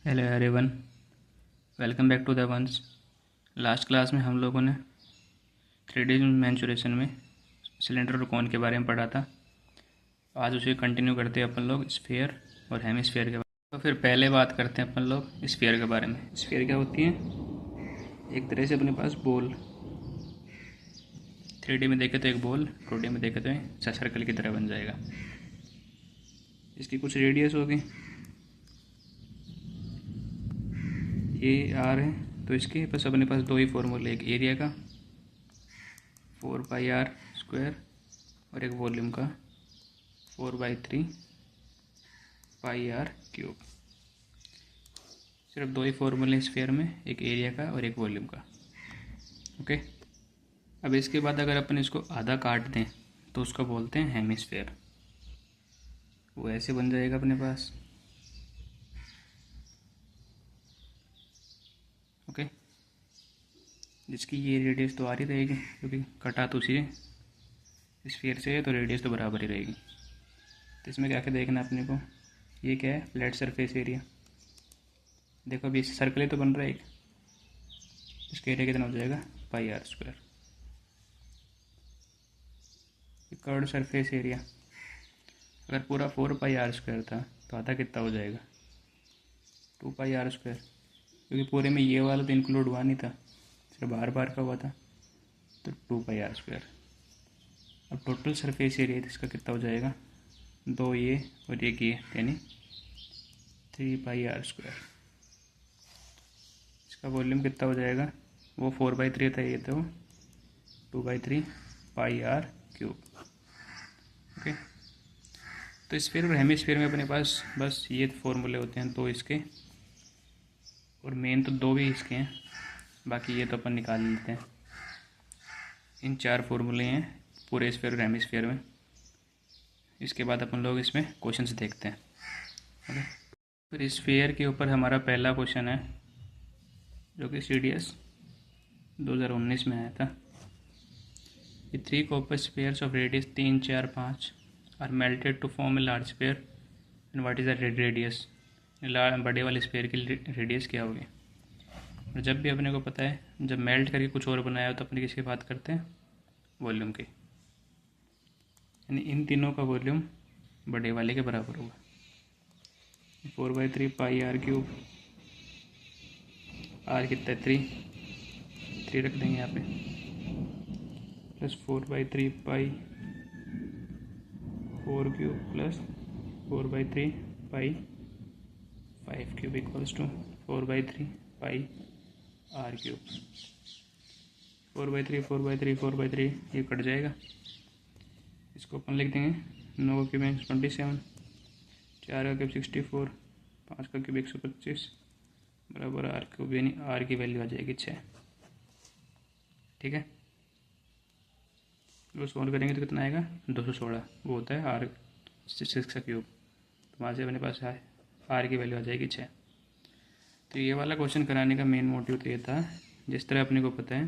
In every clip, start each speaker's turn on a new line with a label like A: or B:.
A: Hello everyone, welcome back to the ones. Last class में हम लोगों ने थ्री डी मैंचुरेशन में सिलेंडर और कोन के बारे में पढ़ा था। आज उसे कंटिन्यू करते हैं अपन लोग स्फीयर और हेमिस्फीयर के बारे में। तो फिर पहले बात करते हैं अपन लोग स्फीयर के बारे में। स्फीयर क्या होती है? एक तरह से अपने पास बॉल, थ्री डी में देखे तो एक बॉल, टू डी में देखे तो सर्कल की तरह बन जाएगा। इसकी कुछ रेडियस होगी, ये आर है। तो इसके बस अपने पास दो ही फॉर्मूले, एक एरिया का 4πr² और एक वॉल्यूम का 4/3πr³। सिर्फ दो ही फॉर्मूले स्फीयर में, एक एरिया का और एक वॉल्यूम का। ओके, अब इसके बाद अगर अपन इसको आधा काट दें तो उसको बोलते हैं हेमिस्फीयर। वो ऐसे बन जाएगा अपने पास। ओके, जिसकी ये रेडियस तो आ रही रहेगी क्योंकि कटा तो उसी स्फीयर से है, तो रेडियस तो बराबर ही रहेगी। तो इसमें क्या क्या देखना अपने को, ये क्या है? Flat surface area. देखो अभी सर्कल ही तो बन रहा है एक, इसका एरिया कितना हो जाएगा? πr²। कर्व्ड सरफेस एरिया, अगर पूरा 4πr² था तो आधा कितना हो जाएगा? 2πr², क्योंकि पूरे में ये वाला तो इंक्लूड हुआ नहीं था, सिर्फ बार बार का हुआ था, तो 2πr²। अब टोटल सरफेस एरिया इसका कितना हो जाएगा? दो ये और एक ये, यानी 3πr²। इसका वॉल्यूम कितना हो जाएगा? वो 4/3 था, ये तो 2/3πr³। ओके, तो स्फीयर और हेमिस्फीयर में अपने पास बस ये फॉर्मूले होते हैं दो इसके, और मेन तो दो भी इसके हैं, बाकी ये तो अपन निकाल लेते हैं। इन चार फॉर्मूले हैं पूरे स्फीयर और हेमिस्फीयर में। इसके बाद अपन लोग इसमें क्वेश्चंस देखते हैं। ओके, फिर स्फीयर के ऊपर हमारा पहला क्वेश्चन है जो कि CDS 2019 में आया था। ये 3 copper spheres of radius 3, 4, 5 are melted to form a large sphere and what is the radius. बड़े वाले स्फीयर की रेडियस क्या होगी? और जब भी अपने को पता है, जब मेल्ट करके कुछ और बनाया हो तो अपने किसकी बात करते हैं? वॉल्यूम की। यानी इन तीनों का वॉल्यूम बड़े वाले के बराबर होगा। 4/3πr³। आर कितना है? 3 रख देंगे यहाँ पे, plus 4/3π4³ plus 4/3π5³ equals to 4/3πr³। 4/3 4/3 4/3 ये कट जाएगा। इसको अपन लिख देंगे 9 का क्यूब 27, 4 का क्यूब 64, 5 का क्यूब 125 बराबर r³, यानी r की वैल्यू आ जाएगी 6। ठीक है, वो सॉल्व करेंगे तो कितना आएगा? 216। वो होता है r6 का क्यूब, तो वहाँ से अपने पास r की वैल्यू आ जाएगी 6। तो ये वाला क्वेश्चन कराने का मेन मोटिव तो ये था, जिस तरह अपने को पता है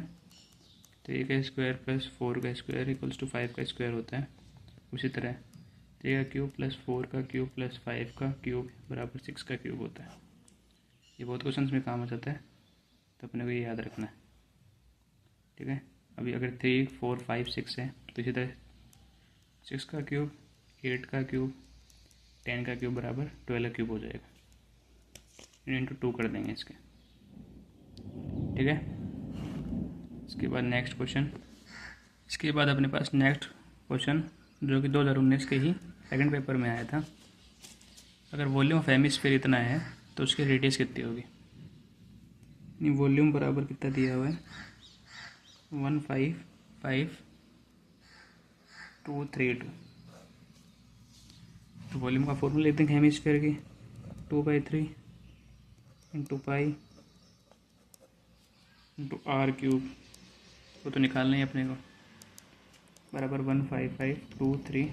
A: 3 का स्क्वायर प्लस 4 का स्क्वायर इक्वल्स टू 5 का स्क्वायर होता है, उसी तरह 3 का क्यूब प्लस 4 का क्यूब प्लस 5 का क्यूब बराबर 6 का क्यूब होता है। ये बहुत क्वेश्चन में काम आ जाता है, तो अपने को ये याद रखना है। ठीक है, अभी अगर 3, 4, 5, 6 है तो इसी तरह 6 का क्यूब, 8 का क्यूब, 10 का क्यूब बराबर 12 का क्यूब हो जाएगा। इंटू 2 कर देंगे इसके। ठीक है, इसके बाद नेक्स्ट क्वेश्चन। इसके बाद अपने पास नेक्स्ट क्वेश्चन जो कि 2019 के ही सेकंड पेपर में आया था। अगर वॉल्यूम ऑफ हेमिस्फीयर इतना है तो उसकी रेडियस कितनी होगी? वॉल्यूम बराबर कितना दिया हुआ है? 155,232। तो वॉल्यूम का फॉर्मूला लिख देंगे हेमिस्फीयर की 2/3 इंटू पाई इंटू r³। वो तो निकालना ही अपने को, बराबर 155,232।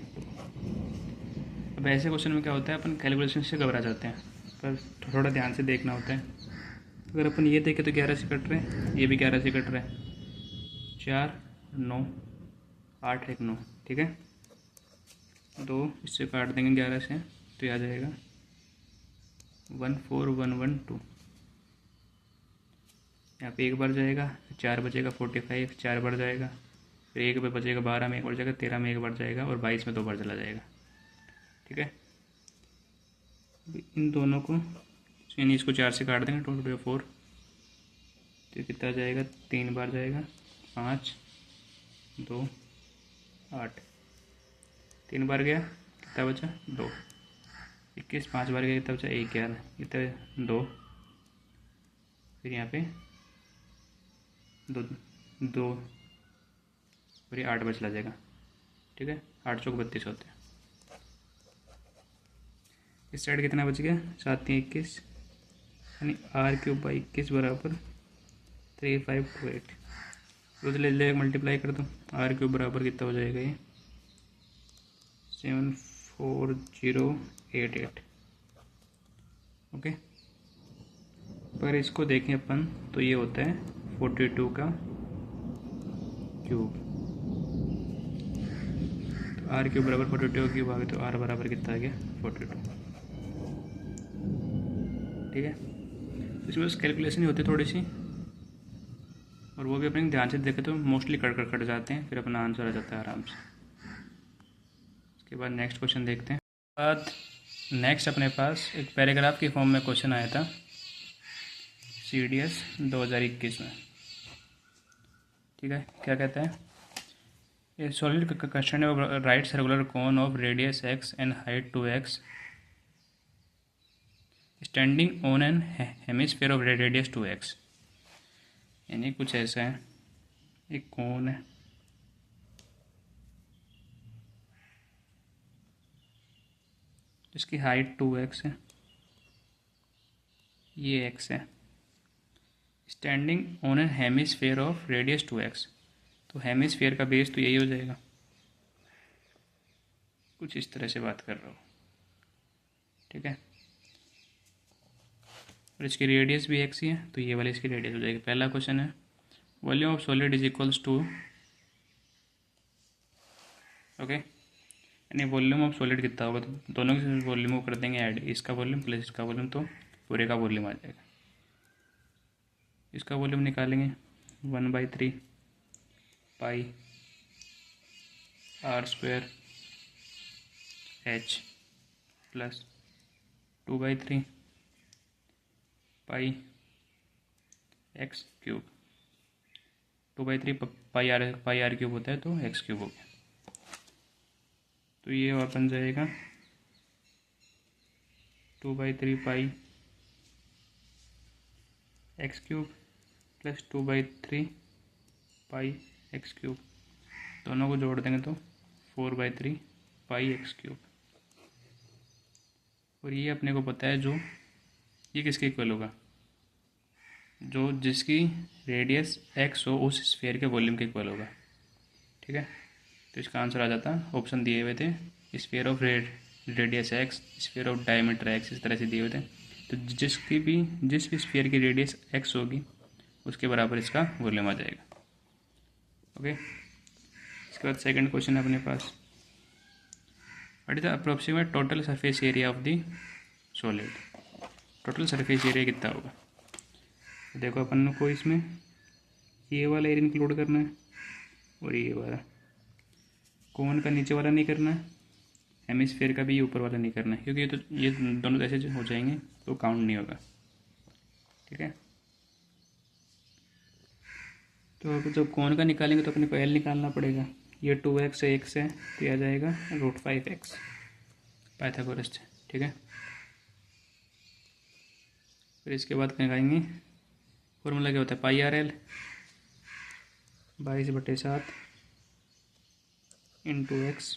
A: अब ऐसे क्वेश्चन में क्या होता है, अपन कैलकुलेशन से घबरा जाते हैं, पर थोड़ा ध्यान से देखना होता है। अगर अपन ये देखें तो 11 से कट रहे हैं, ये भी 11 से कट रहा है, 4, 9, 8, 1, 9। ठीक है, 2 इससे काट देंगे 11 से, तो ये आ जाएगा 14112। यहाँ पे 1 बार जाएगा, 4 बचेगा 45, 4 बार जाएगा, फिर 1 पे बचेगा 12 में 1 बार जाएगा, 13 में 1 बार जाएगा और 22 में 2 बार चला जाएगा। ठीक है, इन दोनों को यानी इसको 4 से काट देंगे, 2 4, तो कितना जाएगा, 3 बार जाएगा, 5 2 8, 3 बार गया, कितना बचा 2, 21, 5 बार गया, कितना बचा 1 11, कितना 2, फिर यहाँ पे 2 2 और ये 8 बार चला जाएगा। ठीक है, 8 चौक 32 होते हैं। इस साइड कितना बच गया, 7 3 21, यानी r³/21 बराबर 3528। तो ले ले मल्टीप्लाई कर दो, r³ बराबर कितना हो जाएगा, ये 74088। ओके, पर इसको देखें अपन तो ये होता है 42 का क्यूब। तो r³ बराबर 42 का क्यूब आ गया, तो r बराबर कितना आ गया 42। ठीक है, इसमें बस कैलकुलेशन ही होती है थोड़ी सी, और वो भी अपने ध्यान से देखें तो मोस्टली कट जाते हैं, फिर अपना आंसर आ जाता है आराम से। उसके बाद नेक्स्ट क्वेश्चन देखते हैं। बाद नेक्स्ट अपने पास एक पैराग्राफ की फॉर्म में क्वेश्चन आया था CDS 2021 में। ठीक है, क्या कहता है, a solid constraint of right circular cone of radius x and height 2x standing on an hemisphere of radius 2x। यानी कुछ ऐसा है, एक कोन है, जिसकी हाइट 2x है, ये x है, standing on an hemisphere of radius 2x। तो हेमिस्फीयर का बेस तो यही हो जाएगा, कुछ इस तरह से बात कर रहा हूँ। ठीक है, और इसकी रेडियस भी x ही है, तो ये वाली इसकी रेडियस हो जाएगी। पहला क्वेश्चन है, volume of solid is equals to, okay, यानी वॉल्यूम ऑफ सॉलिड कितना होगा, तो दोनों के वॉल्यूम को कर देंगे ऐड, इसका वॉल्यूम प्लस इसका वॉल्यूम, तो पूरे का वॉल्यूम आ जाएगा। इसका वॉल्यूम निकालेंगे 1/3 पाई r² h प्लस 2/3 पाई x³ 2/3 पाई r³ होता है, तो x³ हो गया। तो ये और बन जाएगा 2/3 पाई x³ प्लस 2/3 पाई x³, दोनों को जोड़ देंगे तो 4/3 पाई x³। और ये अपने को पता है, जो ये किसके इक्वल होगा, जो जिसकी रेडियस x हो उस स्फीयर के वॉल्यूम के इक्वल होगा। ठीक है, तो इसका आंसर आ जाता, ऑप्शन दिए हुए थे, sphere of radius x, sphere of diameter x, इस तरह से दिए हुए थे। तो जिस भी स्फीयर की रेडियस x होगी उसके बराबर इसका वॉल्यूम आ जाएगा। ओके, इसके बाद सेकंड क्वेश्चन है अपने पास, what is the approximate total surface area of the solid. Total surface area कितना होगा, तो देखो अपन को इसमें ये वाला एरिया इंक्लूड करना है, और ये वाला कोन का नीचे वाला नहीं करना है, हेमिस्फीयर का भी ऊपर वाला नहीं करना है, क्योंकि ये दोनों ऐसे हो जाएंगे तो काउंट नहीं होगा। ठीक है, तो अब जब कोन का निकालेंगे तो अपने को L निकालना पड़ेगा। ये 2x है, x है, तो यह आ जाएगा √5x पाइथागोरस से। ठीक है, फिर इसके बाद लगाएंगे फॉर्मूला, क्या होता है, πr/L 22/7 into x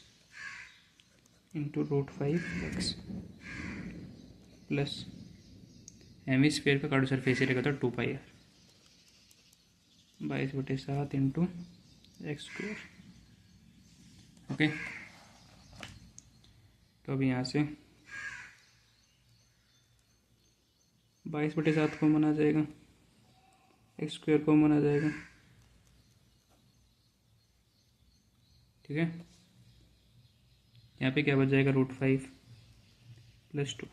A: into √5x plus hemisphere का कार्ड सरफेस एरिया का था 2πr 22/7 इंटू x²। ओके, तो अभी यहाँ से 22/7 कॉमन आ जाएगा, x² कॉमन आ जाएगा। ठीक है, यहाँ पे क्या बच जाएगा, √5 + 2,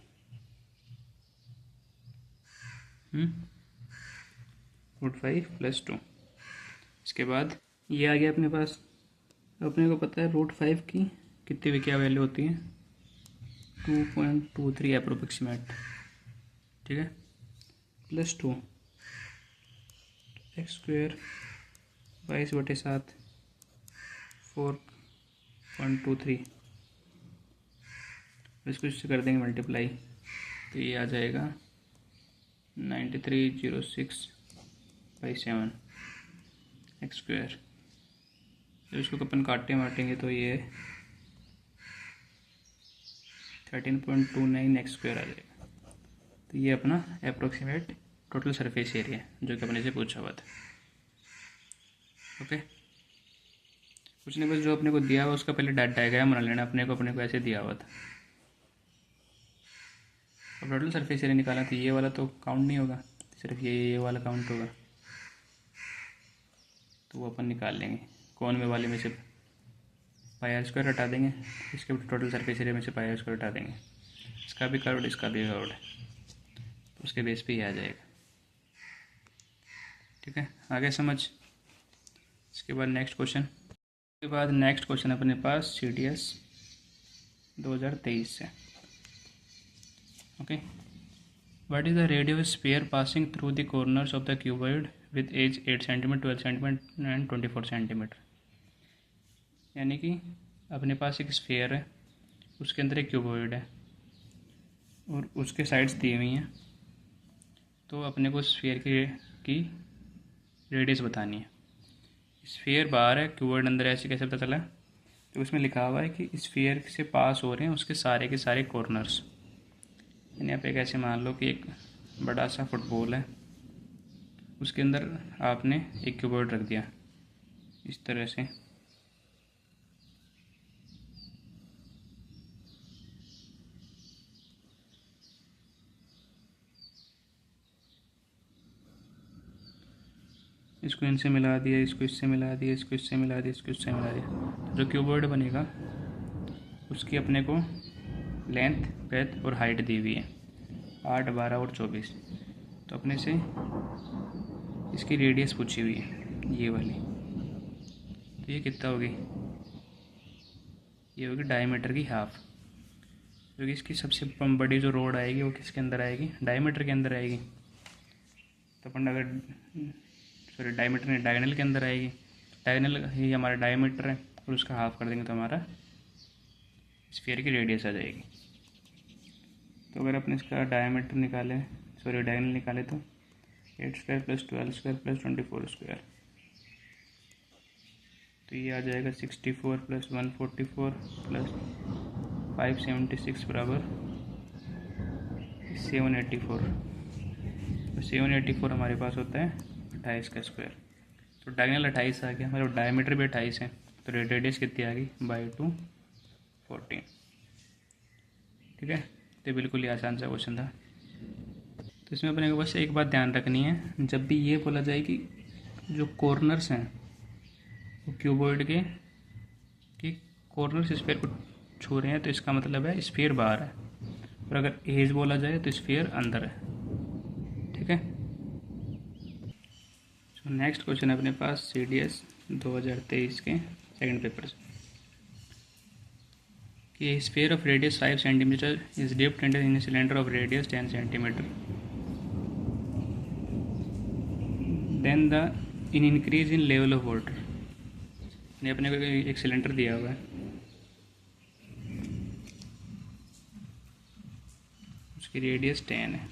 A: √5 + 2। इसके बाद ये आ गया अपने पास। अपने को पता है √5 की कितनी भी क्या वैल्यू होती है, 2.23 अप्रोक्सीमेट, ठीक है, +2 x² 22/7 4.23, इसको इससे कर देंगे मल्टीप्लाई, तो ये आ जाएगा 9306/7 x²। जब इसको अपन काटेंगे तो ये 13.29 x² आ जाएगा। तो ये अपना अप्रोक्सीमेट टोटल सरफेस एरिया जो कि अपने से पूछा हुआ था। ओके, कुछ नहीं, बस जो अपने को दिया हुआ उसका पहले डायग्राम बना लेना। अपने को ऐसे दिया हुआ था। अब टोटल सरफेस एरिया निकाला, तो ये वाला तो काउंट नहीं होगा, सिर्फ ये वाला काउंट होगा, तो वो अपन निकाल लेंगे। कौन में वाले में से πr² हटा देंगे, इसके टोटल सरफेस एरिया में से πr² हटा देंगे। इसका भी कर्व्ड, इसका भी कर्व्ड है, तो उसके बेस पे ही आ जाएगा। ठीक है, आगे समझ। इसके बाद नेक्स्ट क्वेश्चन अपने पास CDS 2023 से। Okay, what is the radius sphere passing through the corners of the cuboid with edge 8 centimetre, 12 centimetre and 24 centimetre. यानी कि अपने पास एक स्फीयर है, उसके अंदर एक क्यूबॉइड है और उसके साइड्स दी हुई हैं, तो अपने को स्फीयर की रेडियस बतानी है। स्फीयर बाहर है, क्यूबॉइड अंदर है, ऐसे कैसे पता चला? तो उसमें लिखा हुआ है कि स्फीयर से पास हो रहे हैं उसके सारे के सारे कॉर्नर्स। यानी आप एक ऐसे मान लो कि एक बड़ा सा फुटबॉल है, उसके अंदर आपने एक क्यूबॉइड रख दिया इस तरह से, इसको इनसे मिला दिया, इसको इससे मिला दिया, इसको इससे मिला दिया, इसको इससे मिला दिया, तो जो क्यूबॉइड बनेगा उसकी अपने को लेंथ, ब्रेथ और हाइट दी हुई है 8, 12 और 24। तो अपने से इसकी रेडियस पूछी हुई है ये वाली, तो ये कितना होगी? ये होगी डायमीटर की हाफ, क्योंकि इसकी सबसे बड़ी जो रोड आएगी वो किसके अंदर आएगी? डायमीटर के अंदर आएगी। तो अपन अगर डायमीटर नहीं, डायगनल के अंदर आएगी। डायगनल ही हमारा डायमीटर है और उसका हाफ कर देंगे तो हमारा स्फीयर की रेडियस आ जाएगी। तो अगर अपने इसका डायमीटर निकालें, डायगनल निकाले, तो 8² + 12² + 24², तो ये आ जाएगा 64 + 144 + 576 बराबर 784। तो 784 हमारे पास होता है 28 का स्क्वायर। तो डायगनल 28 आ गया, मतलब डायमीटर भी 28 है, तो रेडियस कितनी आ गई? 2 14। ठीक है, तो बिल्कुल ही आसान सा क्वेश्चन था। तो इसमें अपने को बस एक बात ध्यान रखनी है, जब भी ये बोला जाए कि जो कॉर्नर्स हैं वो क्यूबॉइड के कॉर्नर्स स्फीयर को छू रहे हैं, तो इसका मतलब है स्फीयर बाहर है, और अगर एज बोला जाए तो स्फीयर अंदर है। ठीक है, तो नेक्स्ट क्वेश्चन है अपने पास CDS 2023 के सेकंड पेपर से, कि sphere of radius 5 centimetre is dipped in a cylinder of radius 10 centimetre, then the in increase in level of water. ने अपने को एक सिलेंडर दिया हुआ है, उसकी रेडियस 10 है,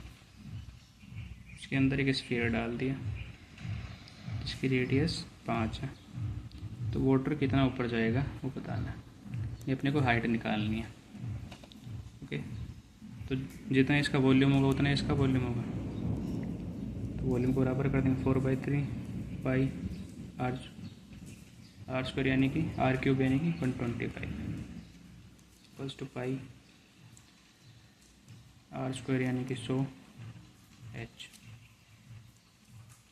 A: उसके अंदर एक स्फीयर डाल दिया, इसकी रेडियस 5 है, तो वाटर कितना ऊपर जाएगा वो बताना है। ये अपने को हाइट निकालनी है। ओके, तो जितना इसका वॉल्यूम होगा उतना इसका वॉल्यूम होगा, तो वॉल्यूम को बराबर कर देंगे 4/3 पाई r² यानी कि r³ यानी कि 125 = पाई r² यानी कि 100 h।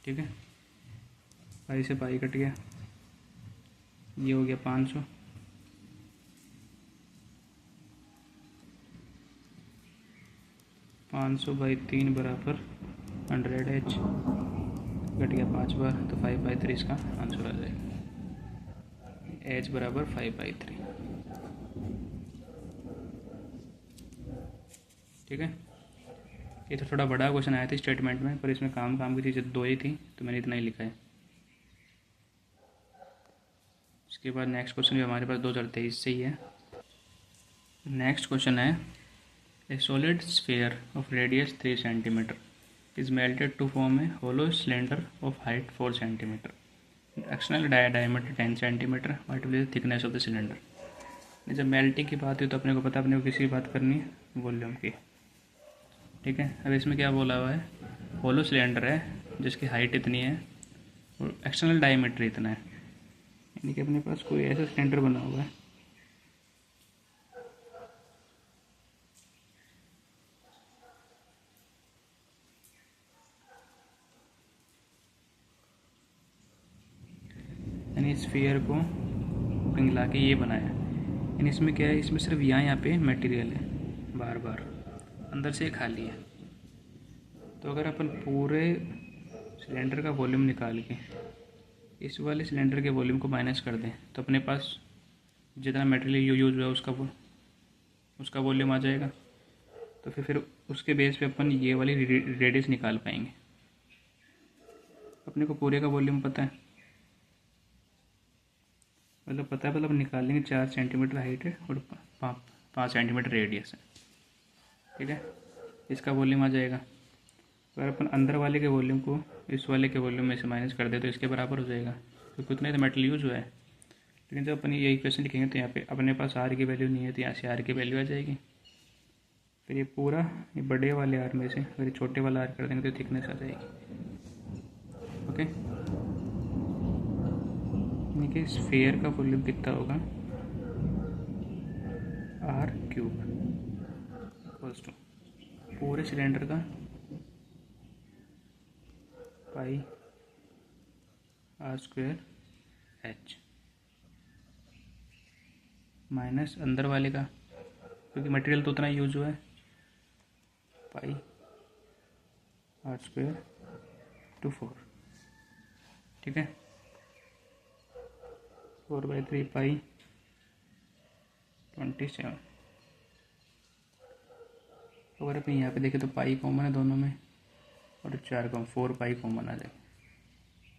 A: ठीक है, पाई से पाई कट गया, ये हो गया 500। 500/3 बराबर 100H घट गया 5 बार, तो 5/3 इसका आंसर आ जाएगा। H बराबर 5/3। ठीक है, ये तो थोड़ा बड़ा क्वेश्चन आया था स्टेटमेंट में, पर इसमें काम की चीज़ें 2 ही थी, तो मैंने इतना ही लिखा है। इसके बाद नेक्स्ट क्वेश्चन भी हमारे पास 2023 से ही है। नेक्स्ट क्वेश्चन है, a solid sphere of radius 3 centimetre is melted to form a hollow cylinder of height 4 centimetre, external diameter 10 centimetre, what will the thickness of the cylinder. जब मेल्टिंग की बात हुई तो अपने को पता, अपने को किसी बात करनी है, वॉल्यूम की। ठीक है, अब इसमें क्या बोला हुआ है, होलो सिलेंडर है जिसकी हाइट इतनी है और एक्सटर्नल डायमीटर इतना है, यानी कि अपने पास कोई ऐसा सिलेंडर बना हुआ है यानी स्फीयर को पिघला के ये बनाया। यानी इसमें क्या है, इसमें सिर्फ यहाँ पे मटेरियल है, बार बार अंदर से खाली है। तो अगर अपन पूरे सिलेंडर का वॉल्यूम निकाल के इस वाले सिलेंडर के वॉल्यूम को माइनस कर दें, तो अपने पास जितना मटेरियल यूज हुआ उसका वॉल्यूम आ जाएगा। तो फिर उसके बेस पे अपन ये वाली रेडियस निकाल पाएंगे। अपने को पूरे का वॉल्यूम पता है, मतलब पता है, मतलब निकाल लेंगे 4 सेंटीमीटर हाइट है और 5 सेंटीमीटर रेडियस है। ठीक है, इसका वॉल्यूम आ जाएगा। अगर अपन अंदर वाले के वॉल्यूम को इस वाले के वॉल्यूम में से माइनस कर दे तो इसके बराबर हो जाएगा, क्योंकि उतना ही तो मेटल यूज हुआ है। लेकिन जब अपन ये इक्वेशन लिखेंगे तो यहाँ पे अपने पास आर की वैल्यू नहीं है, तो यहाँ से आर की वैल्यू आ जाएगी। फिर ये पूरा ये बड़े वाले आर में से अगर ये छोटे वाला आर कर देंगे तो थिकनेस आ जाएगी। ओके, यानी कि स्फीयर का वॉल्यूम कितना होगा, R³ इक्वल्स टू पूरे सिलेंडर का पाई R² H माइनस अंदर वाले का, क्योंकि मटेरियल तो उतना यूज हुआ है, पाई R² टू 4। ठीक है, 4/3 पाई 27। अगर अपन यहाँ पे देखें तो पाई कॉमन है दोनों में, और 4 कॉमन, 4 पाई कॉमन आ जाएगा।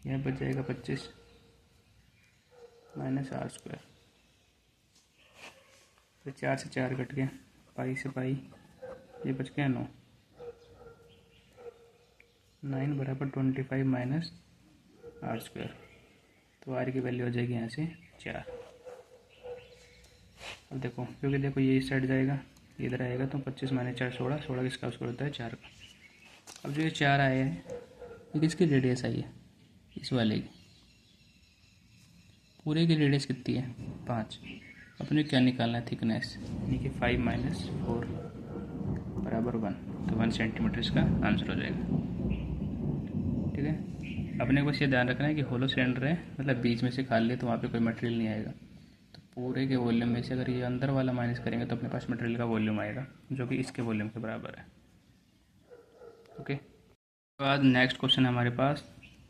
A: यहाँ बच जाएगा 25 माइनस R²। फिर 4 से 4 कट गया, पाई से पाई, ये बच गया 9। 9 बराबर 25 माइनस R²। तो आर की वैल्यू आ जाएगी यहाँ से 4। अब देखो, क्योंकि देखो ये इस साइड जाएगा, इधर आएगा, तो 25 माइनस 4 16, 16 किसका स्क्वायर होता है 4 का। अब जो ये 4 आया है ये किसकी रेडियस आई है, इस वाले की। पूरे की रेडियस कितनी है 5। अपने क्या निकालना है, थिकनेस, यानी कि 5 माइनस 4 बराबर 1, तो 1 सेंटीमीटर इसका आंसर हो जाएगा। ठीक है, अपने को बस ये ध्यान रखना है कि होलो सिलेंडर है, मतलब बीच में से खाली है, तो वहाँ पे कोई मटेरियल नहीं आएगा। तो पूरे के वॉल्यूम में से अगर ये अंदर वाला माइनस करेंगे तो अपने पास मटेरियल का वॉल्यूम आएगा, जो कि इसके वॉल्यूम के बराबर है। ओके, बाद नेक्स्ट क्वेश्चन है हमारे पास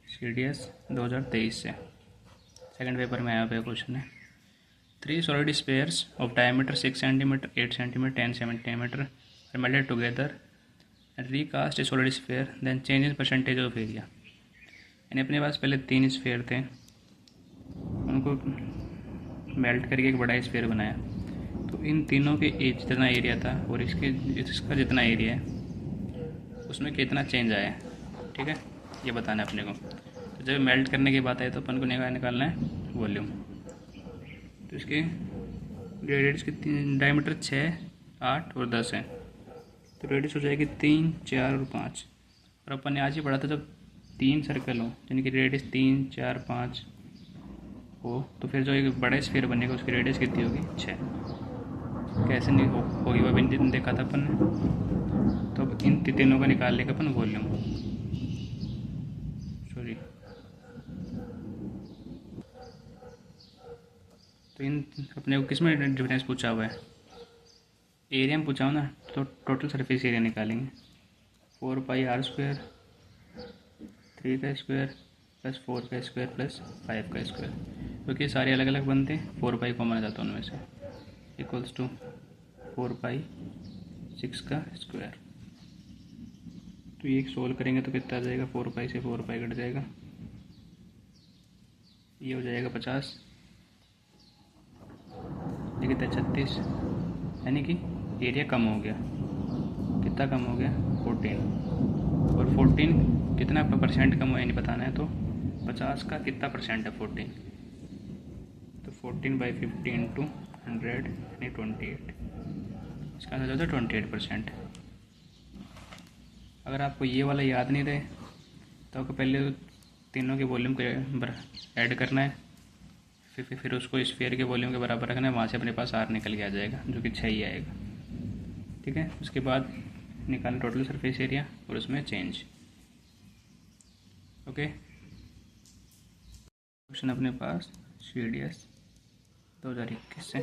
A: CDS 2023 से, सेकंड पेपर में आया हुआ क्वेश्चन है। 3 solid spheres of diameter 6 centimeter, 8 centimeter, 10 centimeter are melted together and recast a solid sphere, then change in percentage of area। यानी अपने पास पहले 3 स्फेयर थे, उनको मेल्ट करके एक बड़ा स्फेयर बनाया। तो इन तीनों के जितना एरिया था और इसका जितना एरिया है उसमें कितना चेंज आया है। ठीक है, ये बताना है अपने को। तो जब मेल्ट करने की बात आए तो अपन को निकालना है वॉल्यूम। तो इसके रेडियस कितनी, डायमीटर 6, 8 और 10 है, तो रेडियस हो जाएगी 3, 4 और 5। और अपन ने आज ही पढ़ा था जब 3 सर्कल हो, यानी कि रेडियस 3, 4, 5 हो, तो फिर जो एक बड़ा स्फीयर बनेगा उसकी रेडियस कितनी होगी 6। कैसे नहीं होगी वो भी देखा था अपन ने। तो अब इन तीनों का निकाल लेगा अपन वॉल्यूम। सॉरी, तो इन अपने को किस में डिफरेंस पूछा हुआ है, एरिया में पूछा हो ना, तो टोटल सरफेस एरिया निकालेंगे। 4 पाई R² 3 का स्क्वायर प्लस 4 का स्क्वायर प्लस 5 का स्क्वायर, क्योंकि ये सारे अलग अलग बनते हैं, 4 पाई कॉमन आ जाता है उनमें से, इक्वल्स टू 4 पाई 6 का स्क्वायर। तो ये सोल्व करेंगे तो कितना आ जाएगा, 4 पाई से 4 पाई कट जाएगा, ये हो जाएगा 50, ये कितना 36, यानी कि एरिया कम हो गया। कितना कम हो गया, 14, और 14 कितना परसेंट कम हुआ नहीं बताना है, तो 50 का कितना परसेंट है 14, तो 14/50 इंटू 100 यानी 28, इसका आंसर होता है 28%। अगर आपको ये वाला याद नहीं रहे तो आपको पहले तीनों के वॉल्यूम को ऐड करना है, फिर उसको स्फीयर के वॉल्यूम के बराबर रखना है, वहाँ से अपने पास आर निकल के आ जाएगा जो कि 6 ही आएगा। ठीक है, उसके बाद निकालना टोटल सरफेस एरिया और उसमें चेंज। ओके, क्वेश्चन अपने पास CDS 2021 से,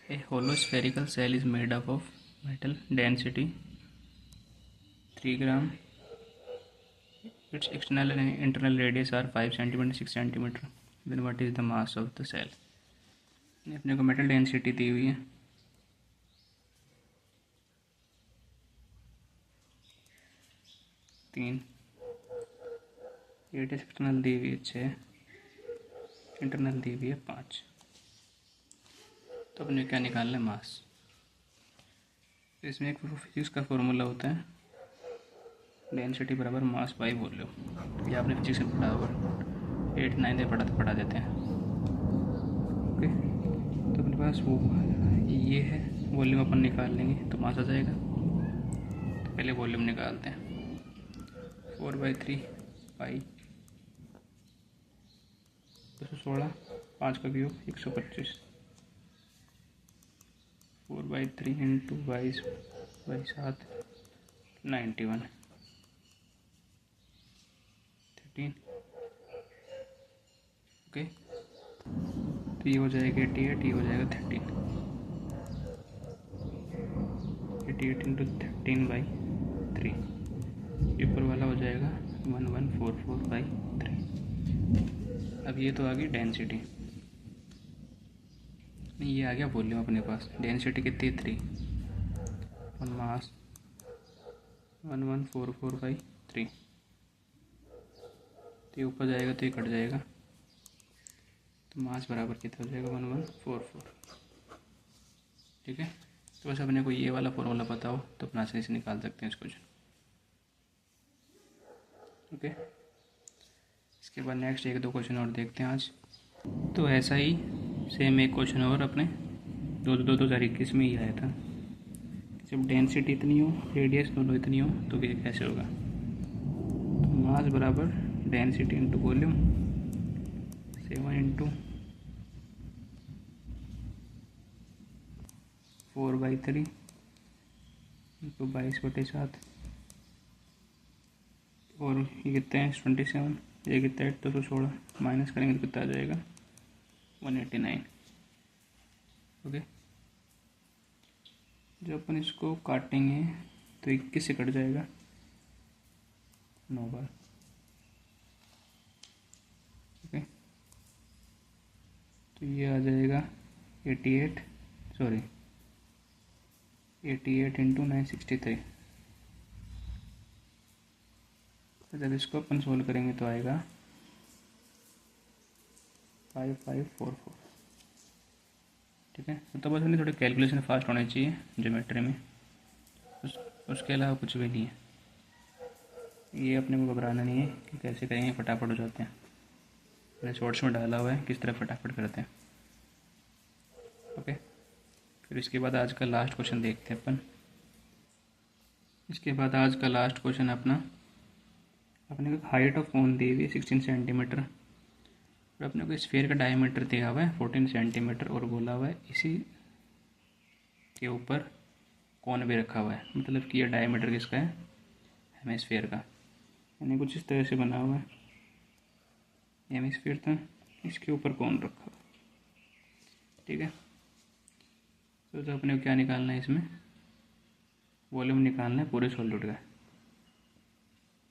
A: a hollow spherical shell is made up of metal density 3 gram, its external and internal radius are 5 cm 6 cm, then what is the mass of the cell। अपने को metal density दी हुई है, तीन, radius external दी हुई है 6, internal दी हुई है 5, तो अपने क्या निकालना है, मास। इसमें एक फिजिक्स का फॉर्मूला होता है, डेंसिटी बराबर मास बाई वॉल्यूम, ये आपने फिजिक्स में पढ़ा होगा, 8 9 में पढ़ा देते हैं। ओके, तो अपने पास वो ये है, वॉल्यूम अपन निकाल लेंगे तो मास आ जाएगा। तो पहले वॉल्यूम निकालते हैं, 4/3 पाई 216, 5 का क्यूब 125, 4/3 इंटू 22/7 91, 13। ओके, तो ये हो जाएगा 88, ये हो जाएगा 13, 88 इंटू 13/3, ऊपर वाला हो जाएगा 1144/3। अब ये तो आ गई डेंसिटी, ये आ गया वॉल्यूम अपने पास। डेंसिटी कितनी, 3, और मास 1144/3, तो ये ऊपर जाएगा तो ये कट जाएगा, तो मास बराबर कितना हो जाएगा, 1144। ठीक है, तो बस अपने को ये वाला फॉर्मूला पता हो तो अपना आसानी से निकाल सकते हैं इस क्वेश्चन। ओके, इसके बाद नेक्स्ट 1-2 क्वेश्चन और देखते हैं आज। तो ऐसा ही सेम एक क्वेश्चन और अपने 2021 में ही आया था, जब डेंसिटी इतनी हो, रेडियस दोनों इतनी हो, तो ये कैसे होगा। तो मास बराबर density into volume, 7 into 4/3 into 22/7, और ये कितने हैं 27, ये कितना है 216, माइनस करेंगे तो कितना आ जाएगा 189। ओके, जब अपन इसको काटेंगे तो 21 से कट जाएगा 9 बार। ओके, तो ये आ जाएगा 88 इंटू 963। जब इसको अपन सोल्व करेंगे तो आएगा 5544। ठीक है, तो बस अपनी थोड़ी कैलकुलेशन फास्ट होनी चाहिए ज्योमेट्री में, उसके अलावा कुछ भी नहीं है। ये अपने को घबराना नहीं है कि कैसे करेंगे, फटाफट हो जाते हैं। मैंने शॉर्ट्स में डाला हुआ है किस तरह फटाफट करते हैं। ओके, फिर इसके बाद आज का लास्ट क्वेश्चन देखते हैं अपन। इसके बाद आज का लास्ट क्वेश्चन अपने को हाइट ऑफ कोन दी हुई है 16 सेंटीमीटर, और अपने को स्फीयर का डायमीटर दिया हुआ है 14 सेंटीमीटर, और बोला हुआ है इसी के ऊपर कोन भी रखा हुआ है, मतलब कि ये डायमीटर किसका है, हेमिस्फीयर का, यानी कुछ इस तरह से बना हुआ है हेमिस्फीयर था, इसके ऊपर कोन रखा हुआ है। ठीक है, तो अपने को क्या निकालना है, इसमें वॉल्यूम निकालना है पूरे सॉलिड का।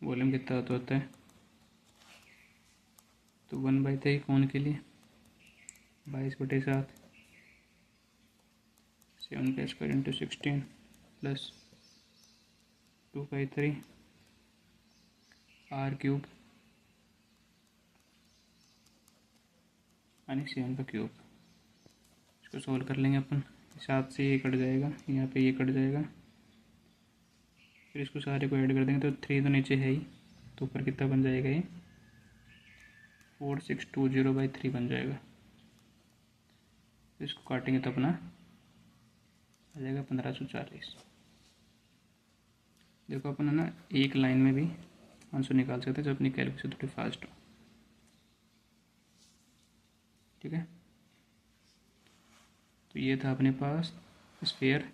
A: वॉल्यूम कितना होता है, तो 1/3 कौन के लिए 22/7, 7 इंटू 16 प्लस 2/3 r³ यानी 7 का क्यूब। इसको सोल्व कर लेंगे अपन। 7 से ये कट जाएगा, यहाँ पे ये कट जाएगा, फिर इसको सारे को ऐड कर देंगे तो 3 तो नीचे है ही, तो ऊपर कितना बन जाएगा ये 4620/3 बन जाएगा। इसको काटेंगे तो अपना आ जाएगा 1540। देखो अपन है ना एक लाइन में भी आंसर निकाल सकते हैं जब अपनी कैलकुलेशन थोड़ी फास्ट हो। ठीक है, तो ये था अपने पास स्फीयर